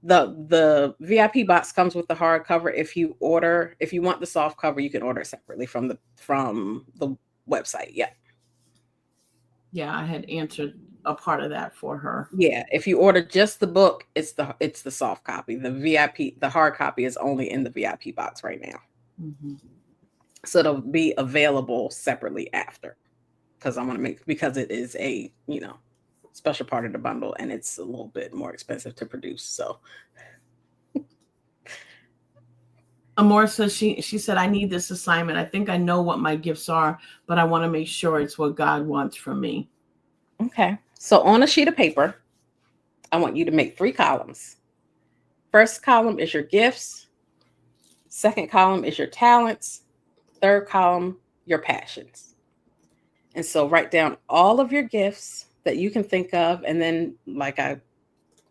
The VIP box comes with the hardcover. If you want the soft cover, you can order it separately from the website. Yeah. Yeah, I had answered a part of that for her. Yeah, if you order just the book, it's the soft copy. The hard copy is only in the VIP box right now. Mm-hmm. So it'll be available separately after, because it is a, special part of the bundle, and it's a little bit more expensive to produce. So Amor says she said, I need this assignment. I think I know what my gifts are, but I want to make sure it's what God wants from me. okay. So on a sheet of paper, I want you to make 3 columns. First column is your gifts. Second column is your talents. Third column, your passions. And so write down all of your gifts that you can think of. And then, like I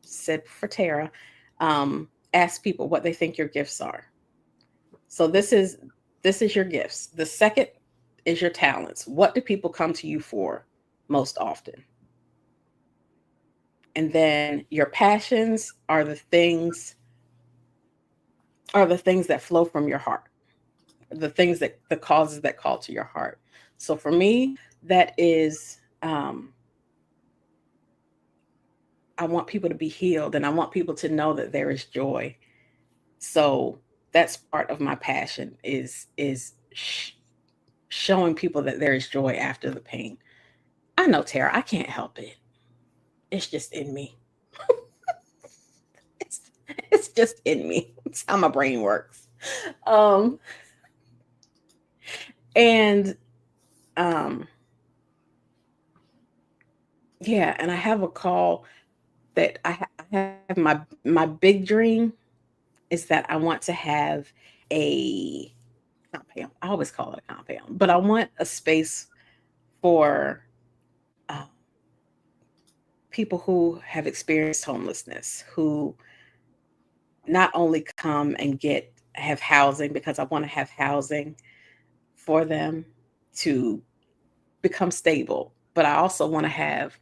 said for Tara, ask people what they think your gifts are. So this is your gifts. The second is your talents. What do people come to you for most often? And then your passions are the things that flow from your heart. The causes that call to your heart. So for me, that is, I want people to be healed, and I want people to know that there is joy. So that's part of my passion, is showing people that there is joy after the pain. I know, Tara, I can't help it. It's just in me. it's just in me. It's how my brain works. And yeah, and I have a call that I have my big dream is that I want to have a compound. I always call it a compound, but I want a space for uh, people who have experienced homelessness, who not only come and have housing, because I want to have housing for them to become stable, but I also want to have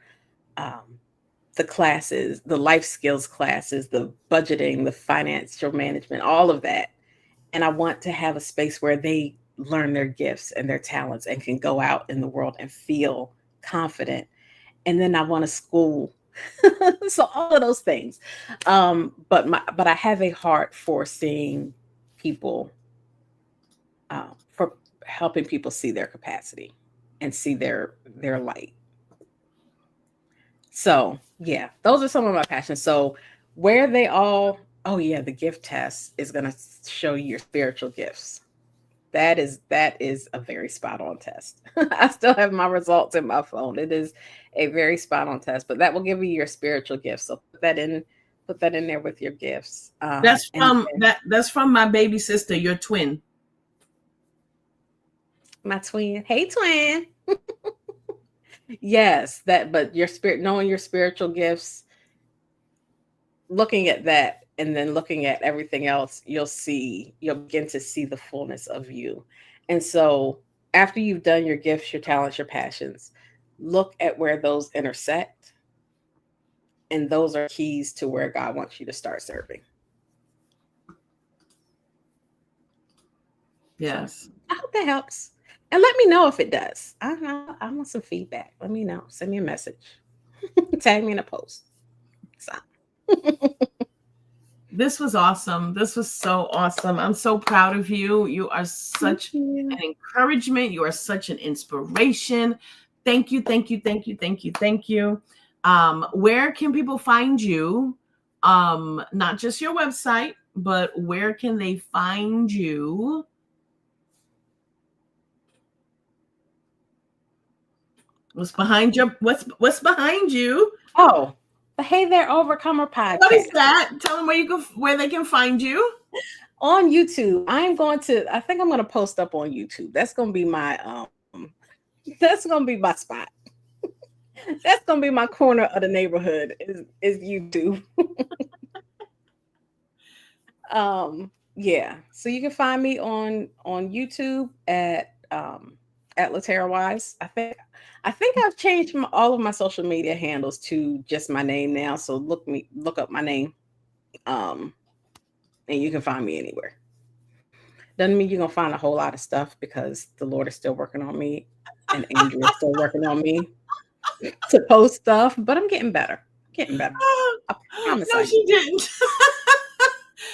um, the classes, the life skills classes, the budgeting, the financial management, all of that. And I want to have a space where they learn their gifts and their talents and can go out in the world and feel confident. And then I want to school. So all of those things. But I have a heart for seeing people, for helping people see their capacity and see their light. So yeah, those are some of my passions. So where they all, oh yeah, the gift test is going to show you your spiritual gifts. That is a very spot on test. I still have my results in my phone. It is a very spot on test, but that will give you your spiritual gifts. So put that in there with your gifts. That's from my baby sister, your twin. My twin. Hey, twin. Yes, but knowing your spiritual gifts, looking at that, and then looking at everything else, you'll begin to see the fullness of you. And so after you've done your gifts, your talents, your passions, look at where those intersect. And those are keys to where God wants you to start serving. Yes. So, I hope that helps. And let me know if it does. I want some feedback. Let me know. Send me a message. Tag me in a post. So. This was awesome. This was so awesome. I'm so proud of you. You are such an encouragement. You are such an inspiration. Thank you, thank you, thank you, thank you, thank you. Where can people find you? Not just your website, but where can they find you? What's behind you? Oh, the Hey There Overcomer podcast. What is that? Tell them where they can find you. On YouTube. I think I'm going to post up on YouTube. That's going to be my spot. That's going to be my corner of the neighborhood is YouTube. Yeah. So you can find me on YouTube at Latera Wise. I think I've changed all of my social media handles to just my name now. So look up my name. And you can find me anywhere. Doesn't mean you're gonna find a whole lot of stuff because the Lord is still working on me and Andrea is still working on me to post stuff, but I'm getting better. Getting better. I promise. No, she didn't.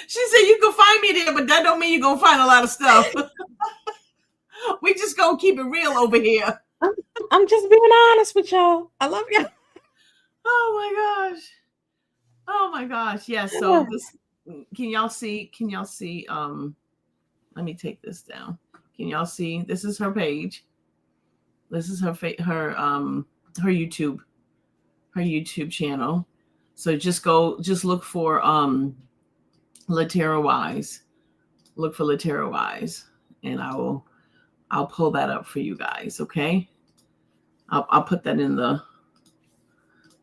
She said you can find me there, but that don't mean you're gonna find a lot of stuff. We just gonna keep it real over here. I'm just being honest with y'all. I love y'all. Oh my gosh. Oh my gosh. Yes. Yeah, so this, can y'all see? Let me take this down. Can y'all see? This is her page. This is her YouTube channel. So just look for Latera Wise. Look for Latera Wise, and I'll pull that up for you guys. Okay. I'll put that in the,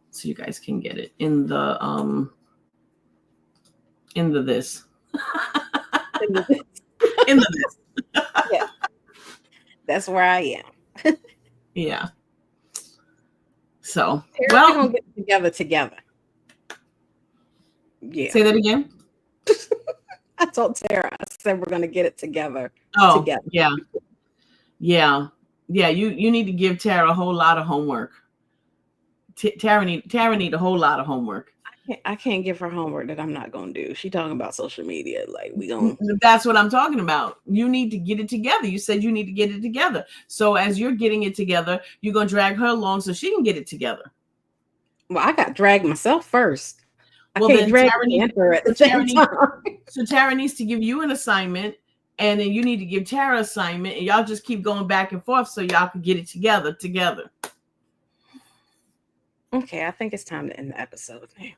so you guys can get it in the this. In the this. Yeah. That's where I am. Yeah. So, we're gonna get together. Yeah. Say that again. I told Tara, I said we're gonna get it together. Oh, together. Yeah. You need to give Tara a whole lot of homework. Tara need a whole lot of homework. I can't give her homework that I'm not gonna do. She talking about social media, like we gonna. That's what I'm talking about. You need to get it together. You said you need to get it together. So as you're getting it together, you're gonna drag her along so she can get it together. Well, I got dragged myself first. Well, then Tara needs to give you an assignment, and then you need to give Tara an assignment, and y'all just keep going back and forth so y'all can get it together. Okay, I think it's time to end the episode now.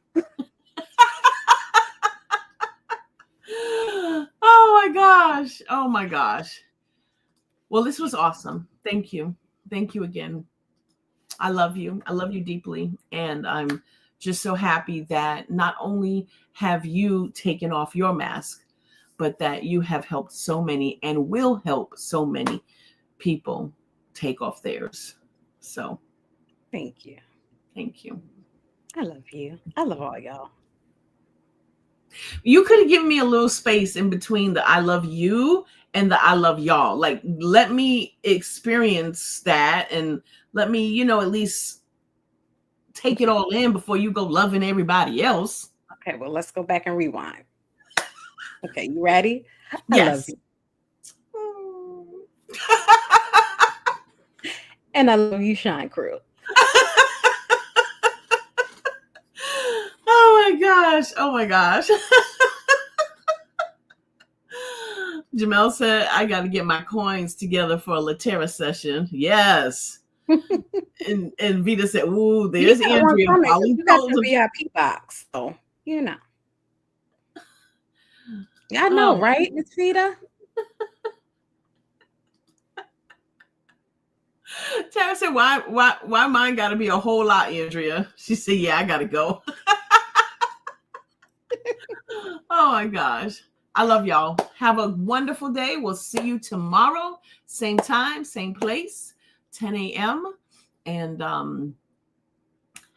Oh my gosh. Well, this was awesome. Thank you again. I love you deeply, and I'm just so happy that not only have you taken off your mask, but that you have helped so many and will help so many people take off theirs. So thank you. I love you. I love all y'all. You could have given me a little space in between the I love you and the I love y'all. Like, let me experience that, and let me, at least take it all in before you go loving everybody else. Okay, well, let's go back and rewind. Okay, you ready? Yes. I love you. And I love you, Shine Crew. Oh my gosh. Jamel said, I got to get my coins together for a Latera session. Yes. and Vita said, ooh, there's Andrea. You got the VIP box, so, I know, right, Miss Vita? Tara said, why mine got to be a whole lot, Andrea? She said, yeah, I got to go. Oh my gosh. I love y'all. Have a wonderful day. We'll see you tomorrow. Same time, same place, 10 a.m. And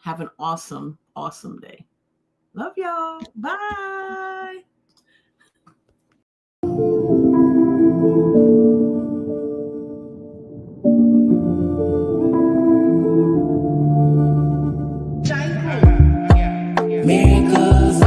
have an awesome, awesome day. Love y'all. Bye. Miracles